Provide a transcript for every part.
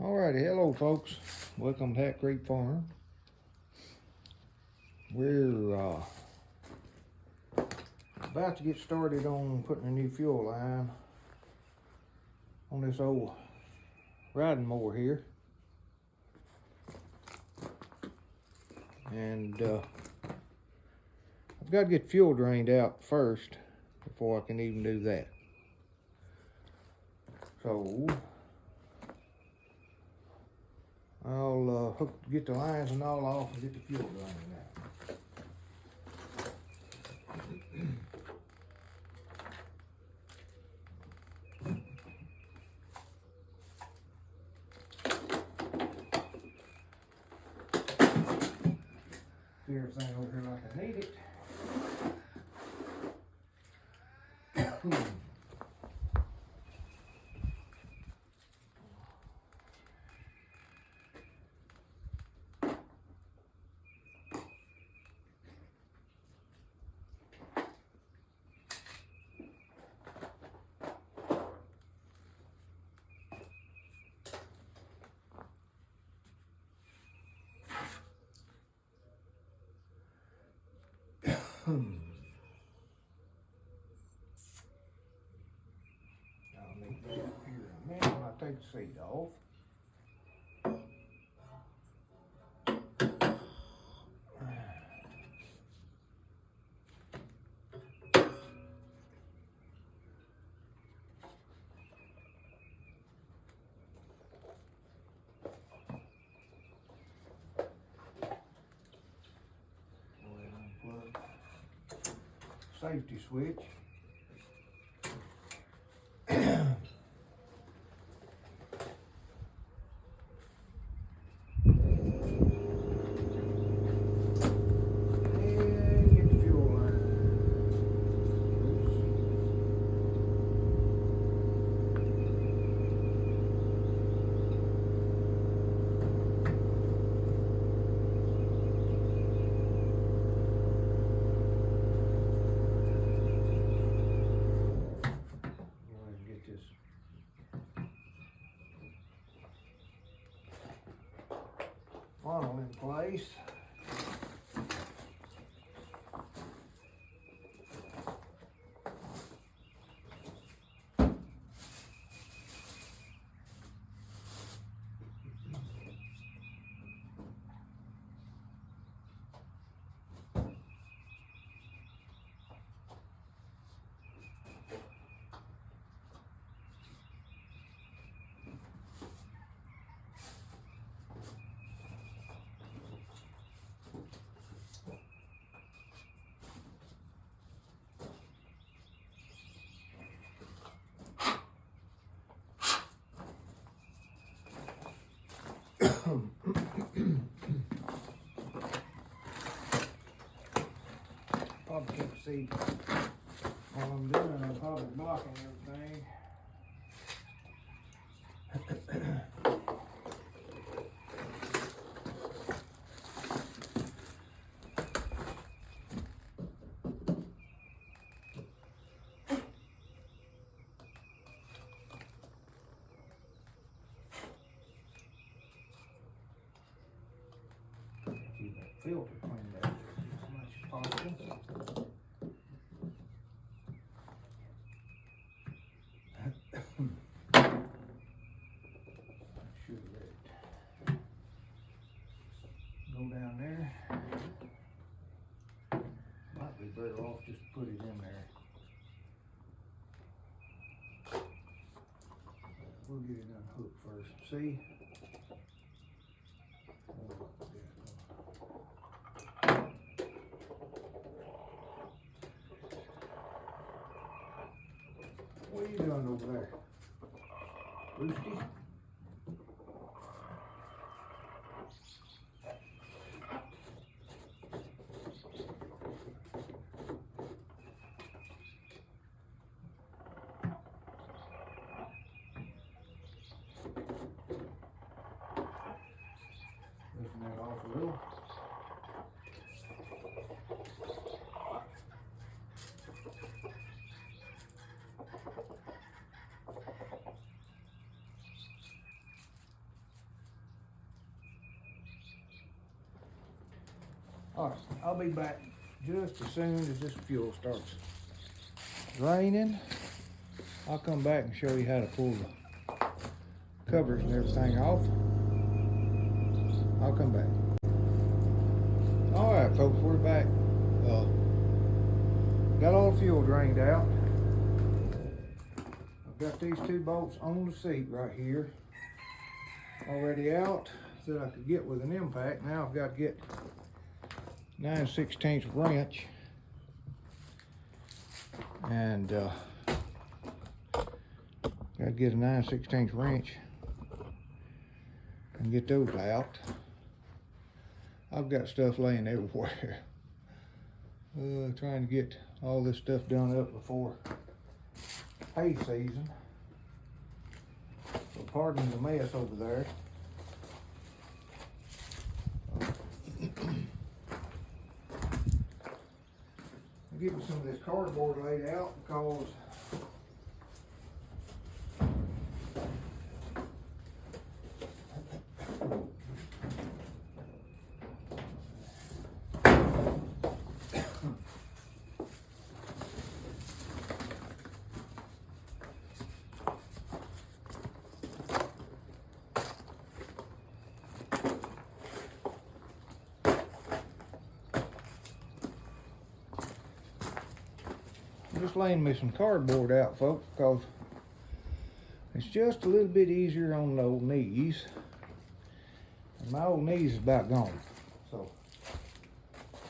Alrighty, hello folks. Welcome to Hat Creek Farm. We're about to get started on putting a new fuel line on this old riding mower here. And I've got to get fuel drained out first before I can even do that. So I'll get the lines and all off and get the fuel drained out. Get everything over here like I need it. I'll need that up here in a minute when I take the seat off. Go ahead and unplug safety switch. Funnel in place. Probably can't see what I'm doing. I'm probably blocking everything. Keep that filter cleaned out as much as possible. Should let it go down there. Might be better off just to put it in there. We'll get it unhooked first. See? What are you doing over there? Roosty? Lifting that off a little. All right, I'll be back just as soon as this fuel starts draining. I'll come back and show you how to pull the covers and everything off. I'll come back. All right, folks, we're back. Got all the fuel drained out. I've got these 2 bolts on the seat right here already out that I could get with an impact. Now I've got to get 9/16 wrench and got to get a 9/16 wrench and get those out. I've got stuff laying everywhere. Trying to get all this stuff done up before hay season. So pardon the mess over there. I'll give you some of this cardboard laid out because just laying me some cardboard out, folks, because it's just a little bit easier on the old knees. And my old knees is about gone. So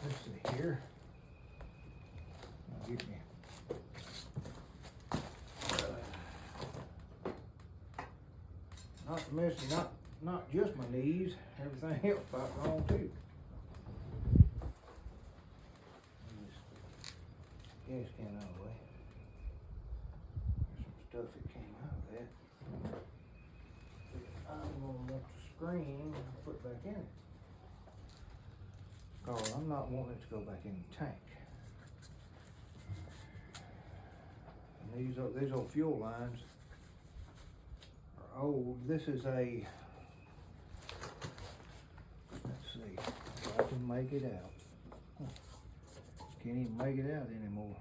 let's see here. I'll get me. Not to mention not just my knees, everything else about gone too. Gas can out of the way. There's some stuff that came out of that. I'm gonna want the screen put back in it. Because I'm not wanting it to go back in the tank. And these old fuel lines are old. This is a, let's see if I can make it out. Can't even make it out anymore.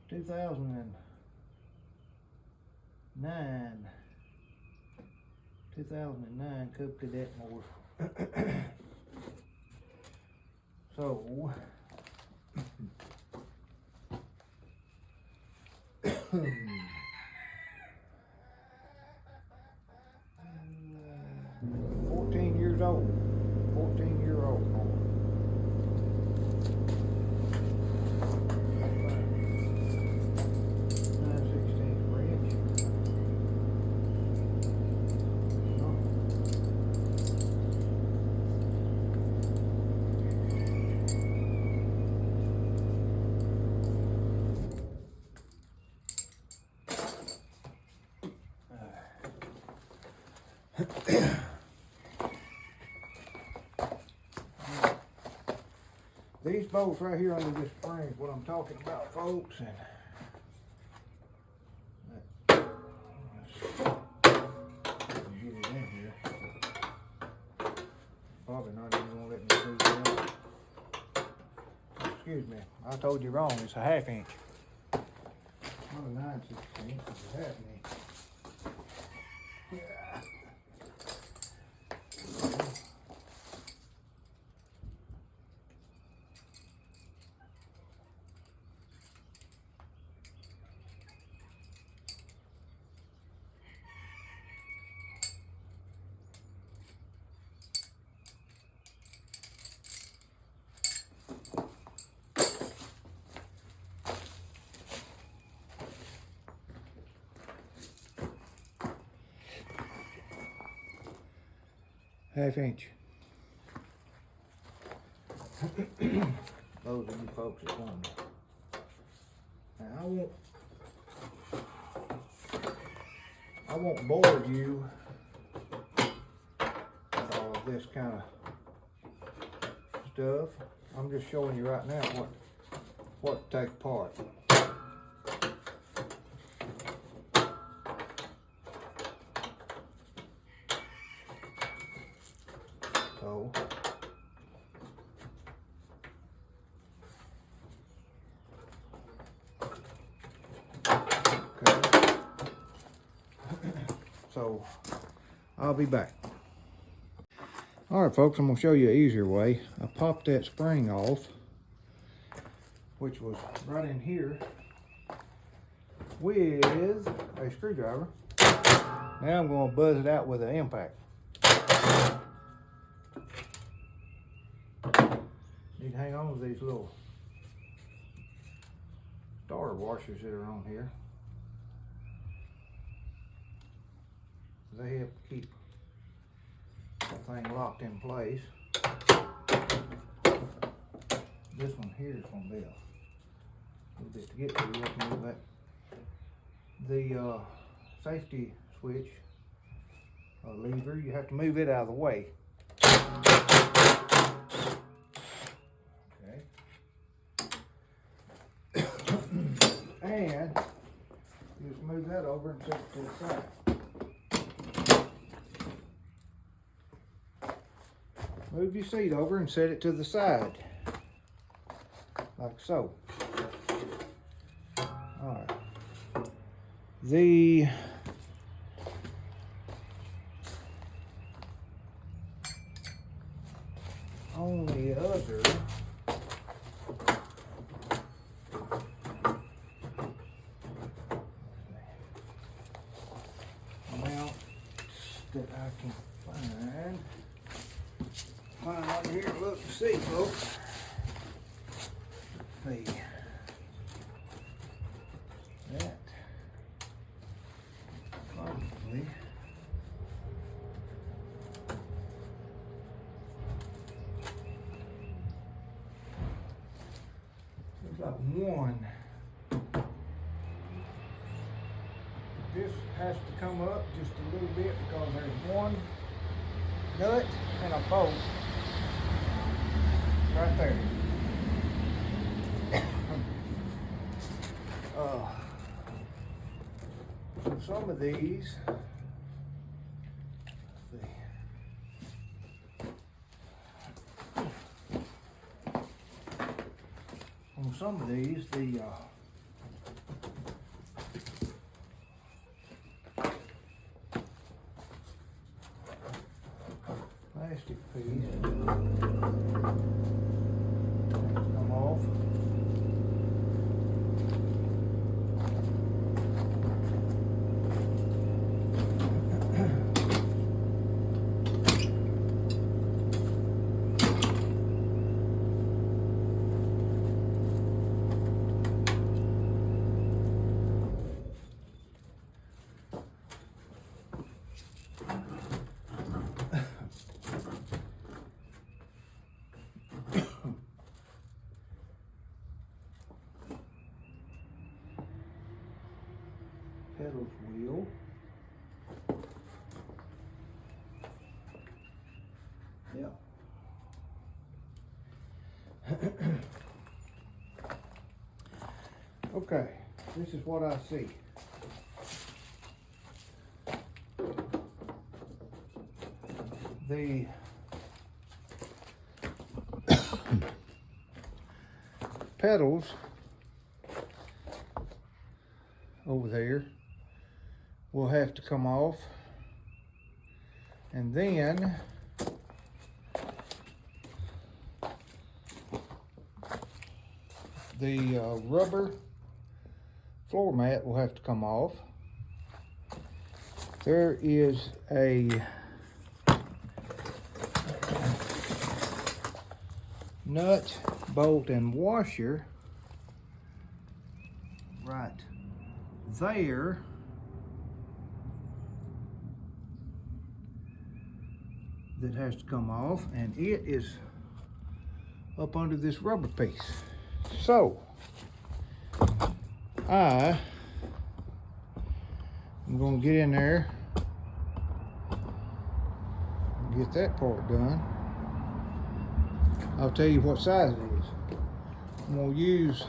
Two 2009 Cub Cadet motor. So years old. 14-year-old mower. These bolts right here under this spring is what I'm talking about, folks. And get it in here. Probably not even gonna let me screw it out. Excuse me, I told you wrong. It's a 1/2 inch. Not a 9/16, it's a 1/2 inch. Yeah. Half inch. Those are you folks that want me. Now I won't bore you with all of this kind of stuff. I'm just showing you right now what to take apart. so I'll be back. All right, folks, I'm gonna show you an easier way. I popped that spring off, which was right in here, with a screwdriver. Now I'm gonna buzz it out with an impact. Need to hang on to these little starter washers that are on here. They help keep that thing locked in place. This one here is going to be a little bit to get to. You have to move that. The safety switch lever, you have to move it out of the way. Okay. And you just move that over and set it to the side. Move your seat over and set it to the side, like so. All right. The only other amount that I can find out here, look to see, folks. Let's see. That probably there's like one. This has to come up just a little bit because there's one nut and a bolt right there. So some of these, let's see. On some of these, the plastic piece come off. Pedals wheel. Yeah. Okay, this is what I see. The pedals over there will have to come off, and then the rubber floor mat will have to come off. There is a nut, bolt, and washer right there that has to come off, and it is up under this rubber piece. So I'm going to get in there and get that part done. I'll tell you what size it is. I'm going to use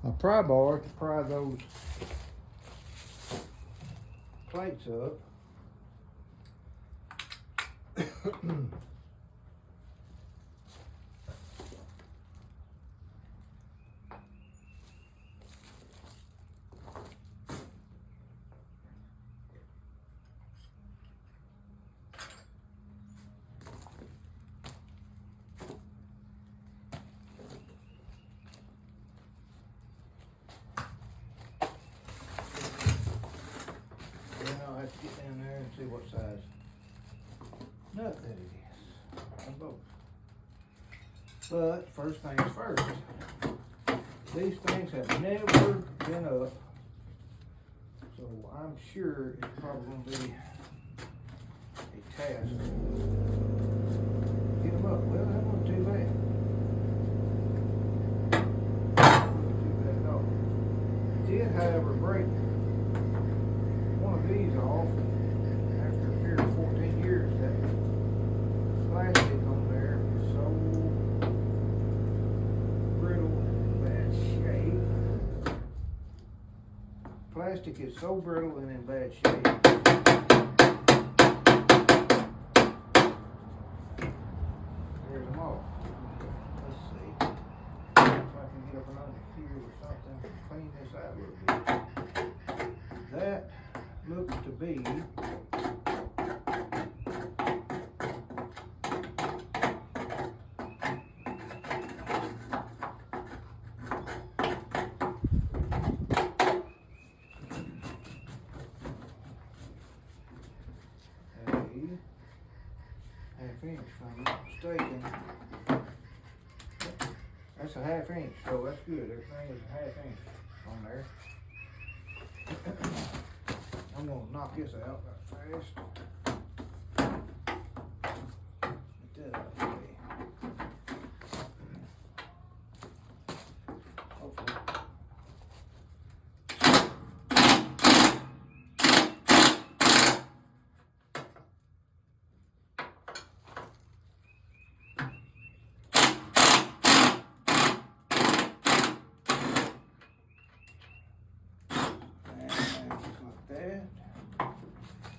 a pry bar to pry those plates up. what size nut that it is. On both. But first things first, these things have never been up, so I'm sure it's probably going to be a task. Get them up. Well, that wasn't too bad. Wasn't too bad at all. I did, however, break one of these off after a period of 14 years. That plastic on there is so brittle and in bad shape. Plastic is so brittle and in bad shape. There's them all. Let's see if I can get up and under here or something and clean this out a little bit. That looks to be inch, if I'm not mistaken. That's a half inch, so that's good. Everything is a half inch on there. I'm gonna knock this out right fast. Get that out of the way. Hopefully.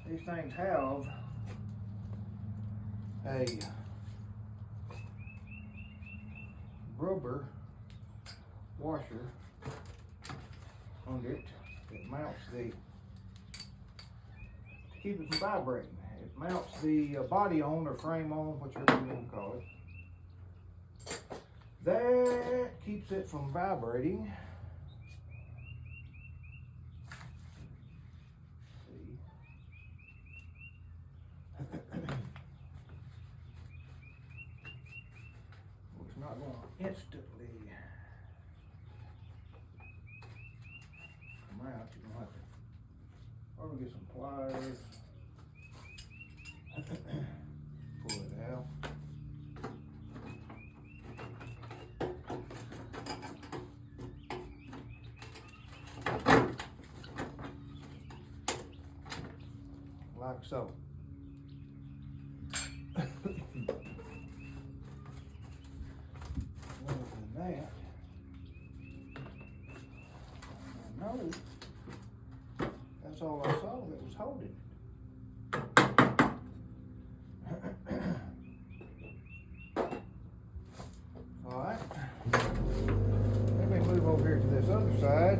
These things have a rubber washer under it that mounts to keep it from vibrating. It mounts the body on or frame on, whichever you want to call it. That keeps it from vibrating. It's not going to instantly come out. You're going to have to probably get some pliers, pull it out. Like so. Other than that, I know that's all I saw that was holding it. All right, let me move over here to this other side.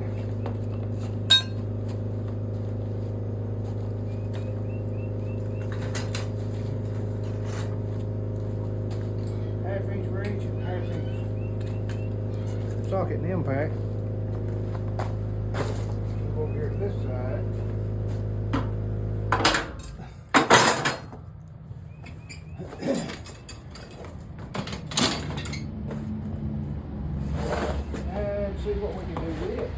Half-inch reach and half-inch socket and impact. Move over here to this side. And see what we can do with it.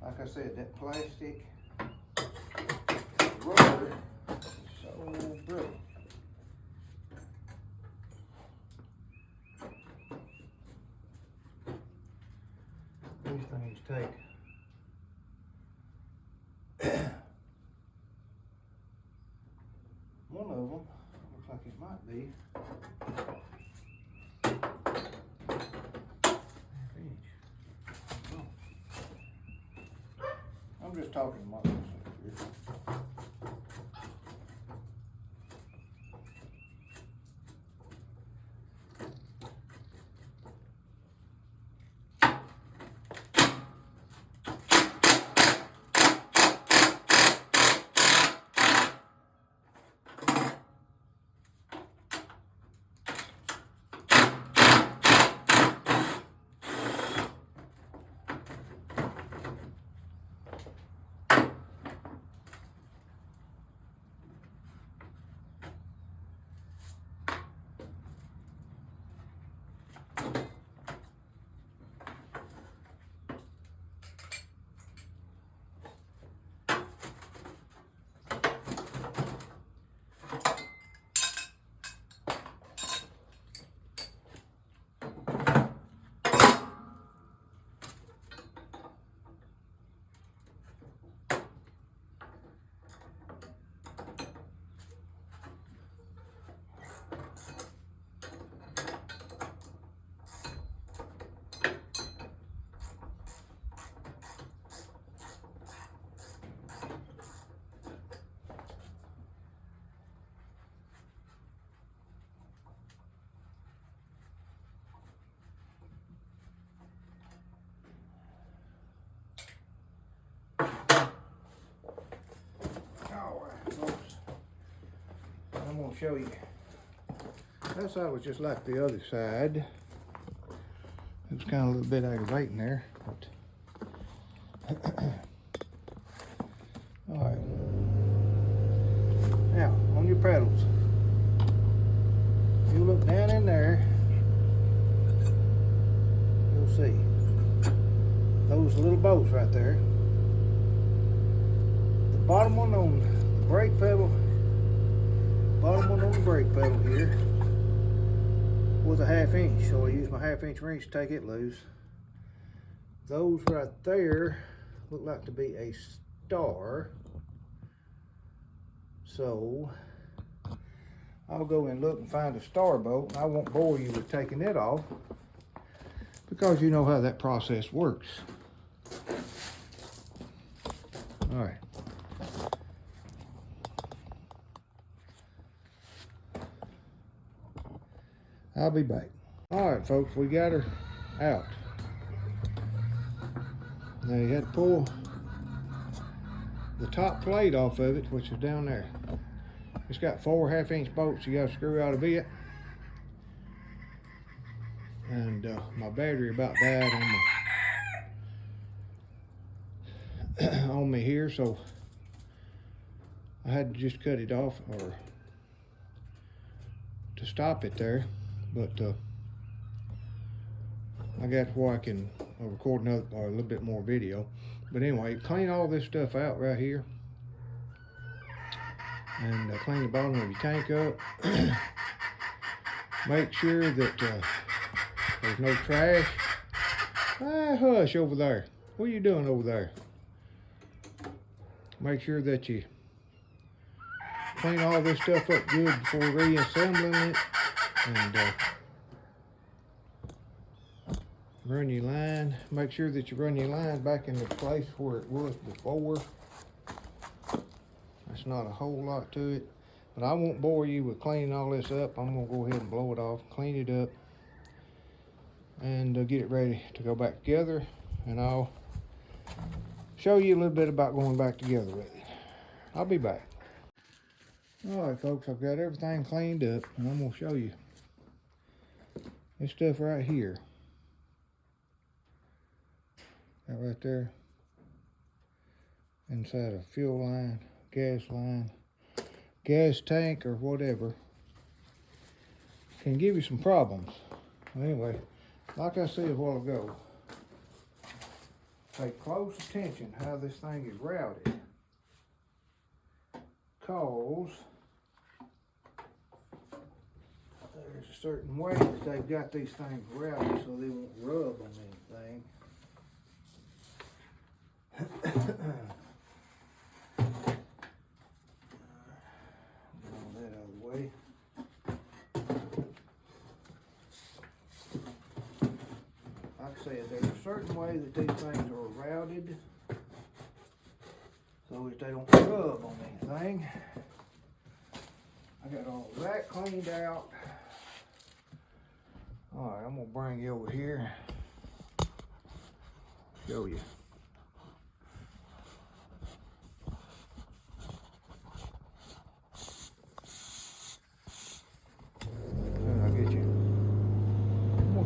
Like I said, that plastic rubber is so brittle. These things take one of them, looks like it might be half-inch. I'm just talking about this here. gonna show you. That side was just like the other side. It was kind of a little bit aggravating there, but all right. Now, on your pedals, you look down in there, you'll see those little bolts right there. The bottom one on the brake pedal, bottom one on the brake pedal here was a 1/2 inch, so I used my 1/2 inch wrench to take it loose. Those right there look like to be a star, so I'll go and look and find a star bolt, and I won't bore you with taking it off because you know how that process works. All right. I'll be back. All right, folks, we got her out. Now you had to pull the top plate off of it, which is down there. It's got 4 1/2 inch bolts you got to screw out a bit. And my battery about died on me here, so I had to just cut it off or to stop it there. But I got where I can record another or a little bit more video. But anyway, clean all this stuff out right here, and clean the bottom of your tank up. Make sure that there's no trash. Hush over there. What are you doing over there? Make sure that you clean all this stuff up good before reassembling it, and run your line. Make sure that you run your line back in the place where it was before. That's not a whole lot to it, but I won't bore you with cleaning all this up. I'm gonna go ahead and blow it off, clean it up, and get it ready to go back together, and I'll show you a little bit about going back together with it. I'll be back. All right, folks, I've got everything cleaned up, and I'm gonna show you this stuff right here. That right there, inside a fuel line, gas tank, or whatever, can give you some problems. Anyway, like I said a while ago, pay close attention how this thing is routed, cause there's a certain way that they've got these things routed so they won't rub on anything. Get all that out of the way. Like I said, there's a certain way that these things are routed so that they don't rub on anything. I got all that cleaned out. All right, I'm gonna bring you over here, show you.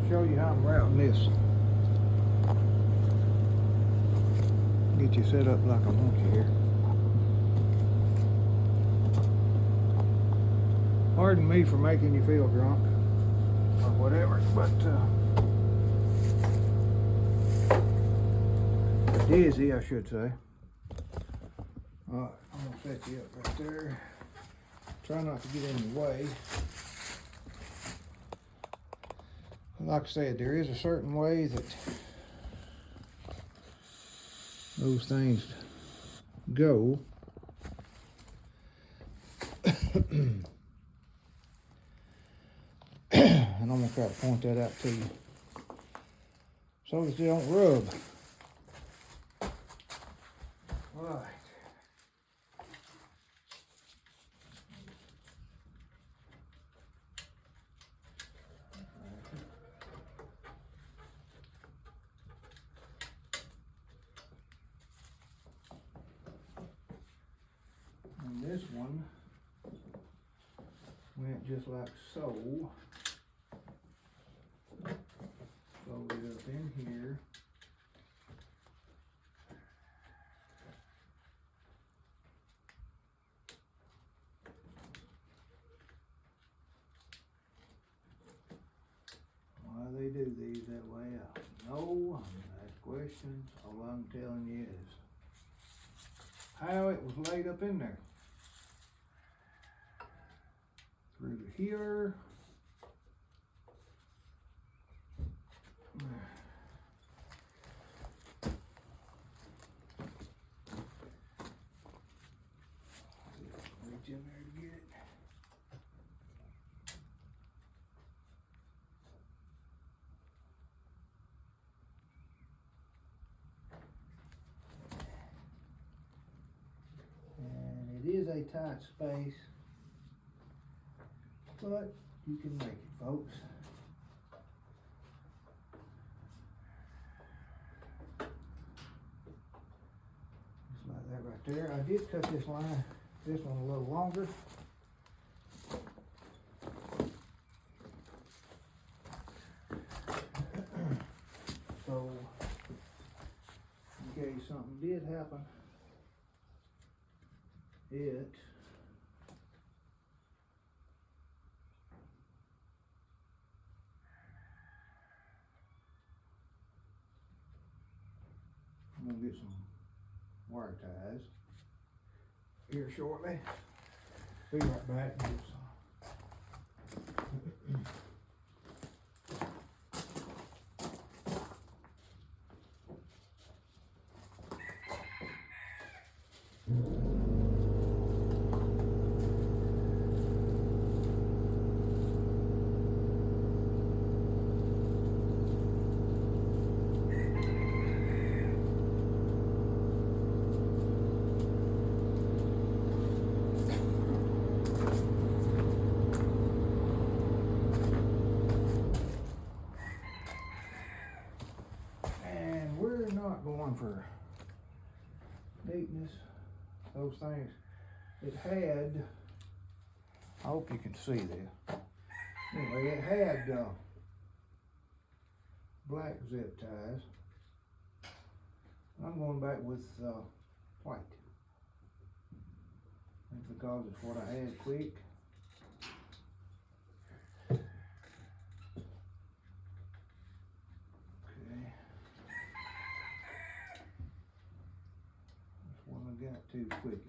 Show you how I'm routing this. Get you set up like I want you here. Pardon me for making you feel drunk or whatever, but dizzy, I should say. All right, I'm gonna set you up right there. Try not to get in the way. Like I said, there is a certain way that those things go. And I'm going to try to point that out to you so that they don't rub. All right. This one went just like so. Fold it up in here. Why they do these that way, I don't know. Ask questions. All I'm telling you is how it was laid up in there. Through here. Reach in there to get it. And it is a tight space, but you can make it, folks. Just like that right there. I did cut this one a little longer. So, in case something did happen, I'm gonna get some wire ties here shortly. Be right back and get some. Going for neatness, those things. It had, I hope you can see this. Anyway, it had black zip ties. I'm going back with white. That's because it's what I had quick. Got to quickest.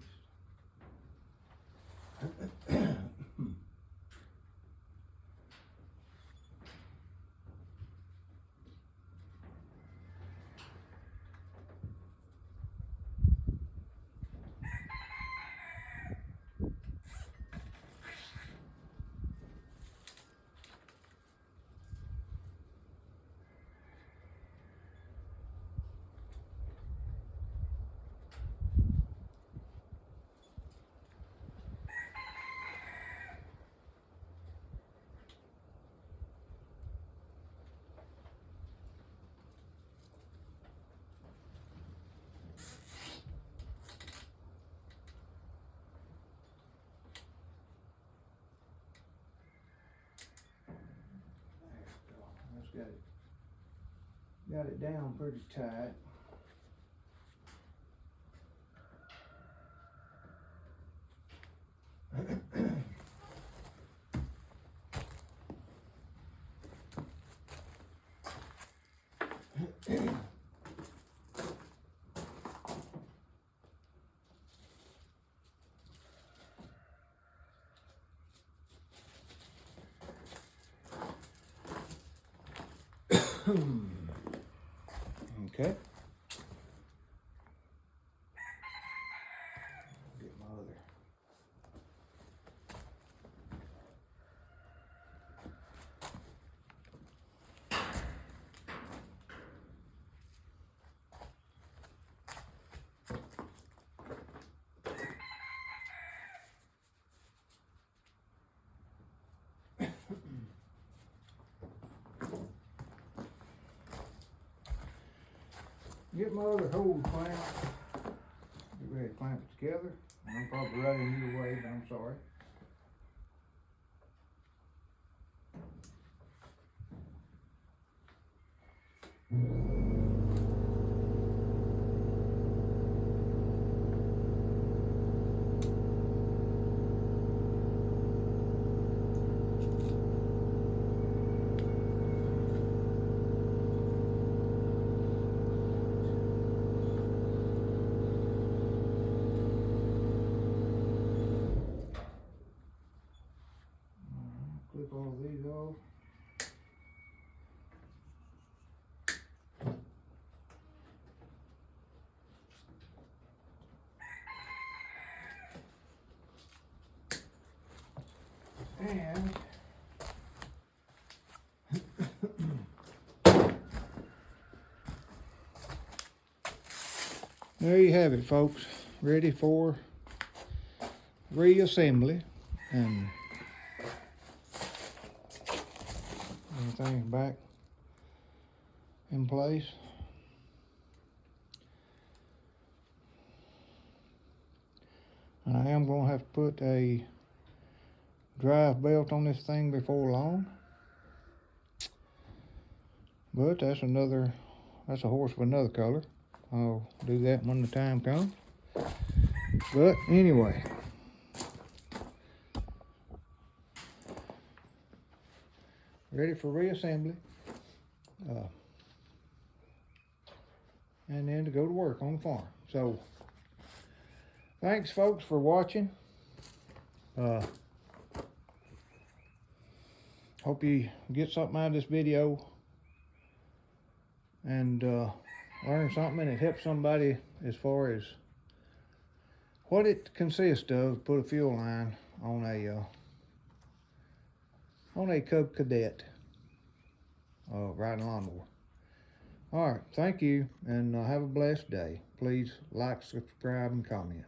Got it down pretty tight. Okay. Get my other. Get my other hose clamp. Get ready to clamp it together. I'm probably running either way, but I'm sorry. Clip all these off. And there you have it, folks. Ready for reassembly, and everything's back in place. And I am going to have to put a drive belt on this thing before long. But that's a horse of another color. I'll do that when the time comes. But anyway, ready for reassembly. And then to go to work on the farm. So, thanks folks for watching. Hope you get something out of this video and learn something, and it helps somebody as far as what it consists of. Put a fuel line on a Cub Cadet riding lawnmower. All right, thank you, and have a blessed day. Please like, subscribe, and comment.